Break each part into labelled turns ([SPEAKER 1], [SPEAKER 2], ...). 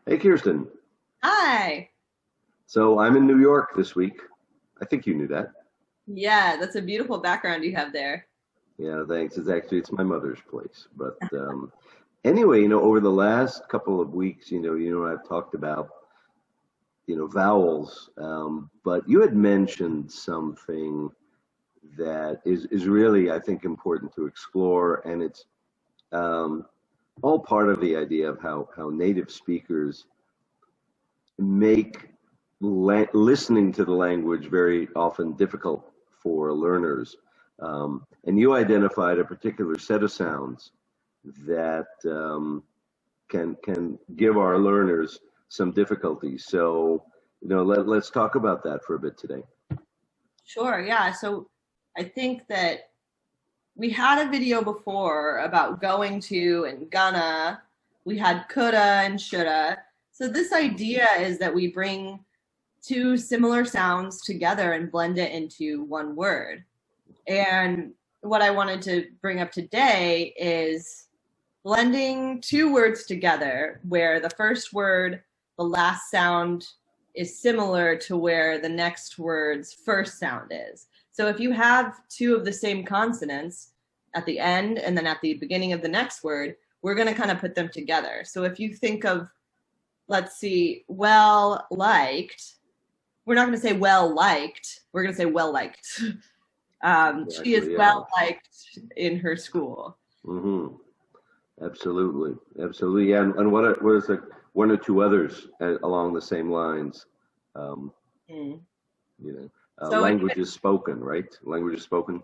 [SPEAKER 1] Hey, Kirsten.
[SPEAKER 2] Hi.
[SPEAKER 1] So I'm in New York this week. I think you knew that.
[SPEAKER 2] Yeah, that's a beautiful background you have there.
[SPEAKER 1] Yeah, thanks. It's my mother's place. But anyway, over the last couple of weeks, I've talked about, vowels. But you had mentioned something that is really, I think, important to explore, and it's um, all part of the idea of how native speakers make listening to the language very often difficult for learners. And you identified a particular set of sounds that can give our learners some difficulty. So, let's talk about that for a bit today.
[SPEAKER 2] Sure, yeah. So I think that we had a video before about going to and gonna. We had coulda and shoulda. So this idea is that we bring two similar sounds together and blend it into one word. And what I wanted to bring up today is blending two words together where the first word, the last sound is similar to where the next word's first sound is. So if you have two of the same consonants at the end and then at the beginning of the next word, we're going to kind of put them together. So if you think of, let's see, well liked, we're not going to say well liked, we're going to say well liked. She is
[SPEAKER 1] Exactly. Yeah.
[SPEAKER 2] well liked in her school.
[SPEAKER 1] Hmm. Absolutely. Absolutely. Yeah. And what is the one or two others along the same lines? Um,
[SPEAKER 2] Mm.
[SPEAKER 1] you know,
[SPEAKER 2] So
[SPEAKER 1] language is spoken, right? Language is spoken.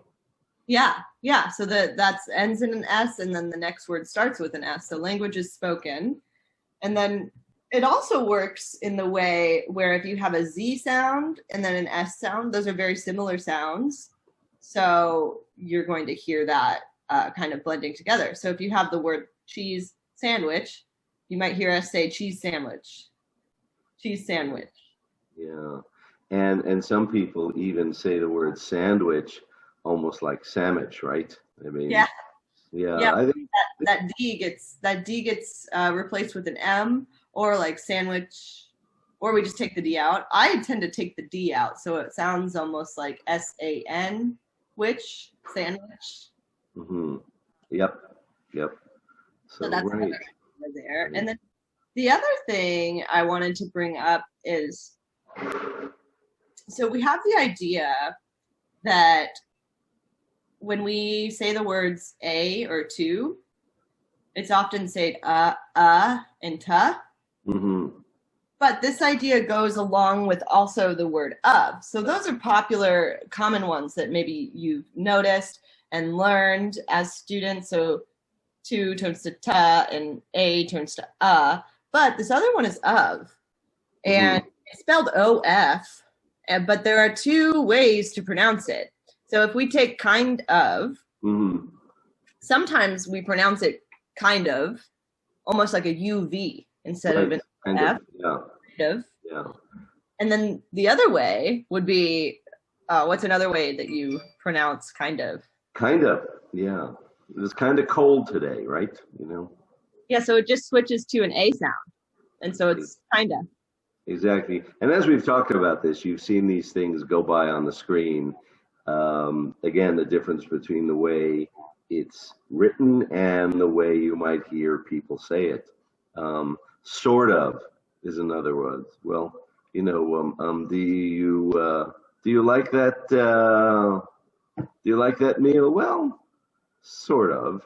[SPEAKER 2] yeah, yeah. So that's ends in an S, and then the next word starts with an S. So language is spoken, and then it also works in the way where if you have a Z sound and then an S sound, those are very similar sounds. So you're going to hear that kind of blending together. So if you have the word cheese sandwich, you might hear us say cheese sandwich, cheese sandwich.
[SPEAKER 1] Yeah. And some people even say the word sandwich almost like sandwich, right? I mean,
[SPEAKER 2] Yeah,
[SPEAKER 1] yeah,
[SPEAKER 2] yeah.
[SPEAKER 1] I think
[SPEAKER 2] That D gets replaced with an M, or like sandwich, or we just take the D out. I tend to take the D out, so it sounds almost like SAN, which sandwich.
[SPEAKER 1] hmm. Yep. Yep.
[SPEAKER 2] So
[SPEAKER 1] So
[SPEAKER 2] that's
[SPEAKER 1] right.
[SPEAKER 2] another idea there.
[SPEAKER 1] Right.
[SPEAKER 2] And then the other thing I wanted to bring up is, so we have the idea that when we say the words a or two, it's often said and ta.
[SPEAKER 1] Hmm.
[SPEAKER 2] But this idea goes along with also the word of. So those are popular, common ones that maybe you've noticed and learned as students. So two turns to ta and a turns to But this other one is of. And
[SPEAKER 1] Hmm.
[SPEAKER 2] it's spelled OF, but there are two ways to pronounce it. So if we take kind of,
[SPEAKER 1] Hmm.
[SPEAKER 2] sometimes we pronounce it kind of, almost like a UV instead of
[SPEAKER 1] Right.
[SPEAKER 2] an
[SPEAKER 1] Kind of.
[SPEAKER 2] F,
[SPEAKER 1] Yeah.
[SPEAKER 2] kind of.
[SPEAKER 1] Yeah.
[SPEAKER 2] And then the other way would be, what's another way that you pronounce kind of?
[SPEAKER 1] Kind of. Yeah. It's kind of cold today, right?
[SPEAKER 2] Yeah, so it just switches to an A sound. And so
[SPEAKER 1] E-
[SPEAKER 2] it's kind of.
[SPEAKER 1] Exactly. And as we've talked about this, you've seen these things go by on the screen. Again, the difference between the way it's written and the way you might hear people say it. Sort of is another one. Well, do you like that? Do you like that meal? Well, sort of,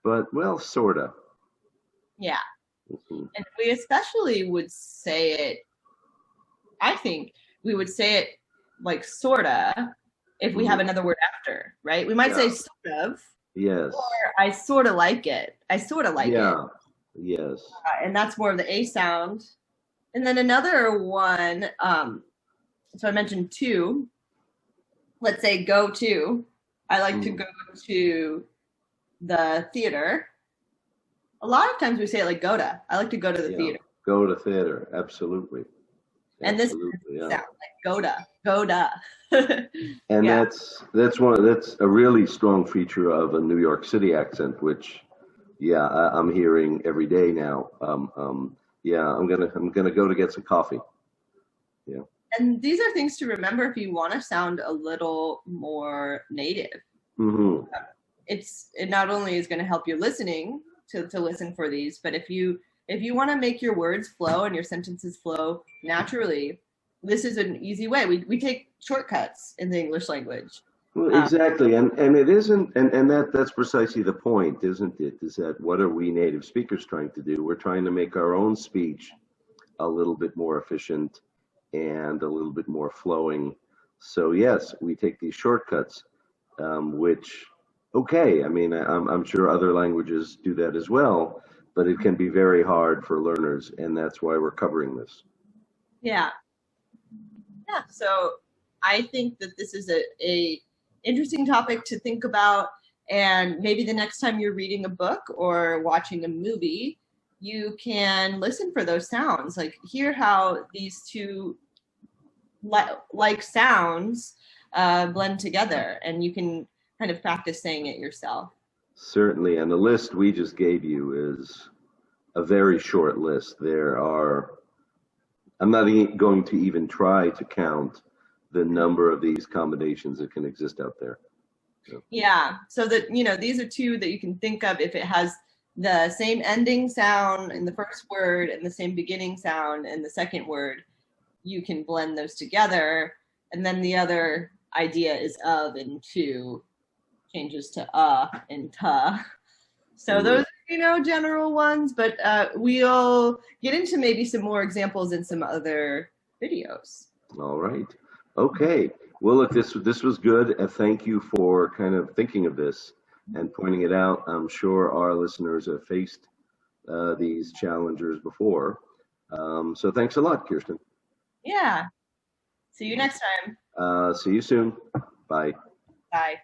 [SPEAKER 1] but well, sorta.
[SPEAKER 2] Yeah.
[SPEAKER 1] Mhm.
[SPEAKER 2] And we especially would say it, I think we would say it like sorta if we have
[SPEAKER 1] Mhm.
[SPEAKER 2] another word after, right? We might say
[SPEAKER 1] Yeah.
[SPEAKER 2] sort of,
[SPEAKER 1] Yes.
[SPEAKER 2] or I sort of like it. I sort of like it.
[SPEAKER 1] Yeah. Yes.
[SPEAKER 2] And that's more of the A sound. And then another one, so I mentioned two. Let's say go to. I like to
[SPEAKER 1] Mhm.
[SPEAKER 2] go to the theater. A lot of times we say it like go to. I like to go to the
[SPEAKER 1] Yeah.
[SPEAKER 2] theater.
[SPEAKER 1] Go to theater. Absolutely.
[SPEAKER 2] And this
[SPEAKER 1] Absolutely. Yeah.
[SPEAKER 2] sound like go to, go to.
[SPEAKER 1] And
[SPEAKER 2] Yeah.
[SPEAKER 1] that's a really strong feature of a New York City accent, which, yeah, I'm hearing every day now. Yeah, I'm gonna go to get some coffee. Yeah.
[SPEAKER 2] And these are things to remember if you want to sound a little more native.
[SPEAKER 1] Hmm.
[SPEAKER 2] It not only is going to help you listening to listen for these, but if you want to make your words flow and your sentences flow naturally, this is an easy way. We take shortcuts in the English language.
[SPEAKER 1] Well,
[SPEAKER 2] Um,
[SPEAKER 1] exactly, and it isn't, and that's precisely the point, isn't it? Is that what are we native speakers trying to do? We're trying to make our own speech a little bit more efficient and a little bit more flowing. So yes, we take these shortcuts, which, okay, I mean, I'm sure other languages do that as well, but it can be very hard for learners, and that's why we're covering this.
[SPEAKER 2] yeah, yeah. So I think that this is a interesting topic to think about, and maybe the next time you're reading a book or watching a movie, you can listen for those sounds, like hear how these two like sounds blend together, and you can kind of practice saying it yourself.
[SPEAKER 1] Certainly, and the list we just gave you is a very short list. I'm not going to even try to count the number of these combinations that can exist out there.
[SPEAKER 2] Yeah, so that these are two that you can think of. If it has the same ending sound in the first word and the same beginning sound in the second word, you can blend those together. And then the other idea is of and to changes to and ta. So
[SPEAKER 1] Mhm.
[SPEAKER 2] those are, general ones, but we'll get into maybe some more examples in some other videos.
[SPEAKER 1] All right. Okay. Well, look, this was good. Thank you for kind of thinking of this and pointing it out. I'm sure our listeners have faced these challengers before. So thanks a lot, Kirsten.
[SPEAKER 2] Yeah. See you next time.
[SPEAKER 1] See you soon. Bye.
[SPEAKER 2] Bye.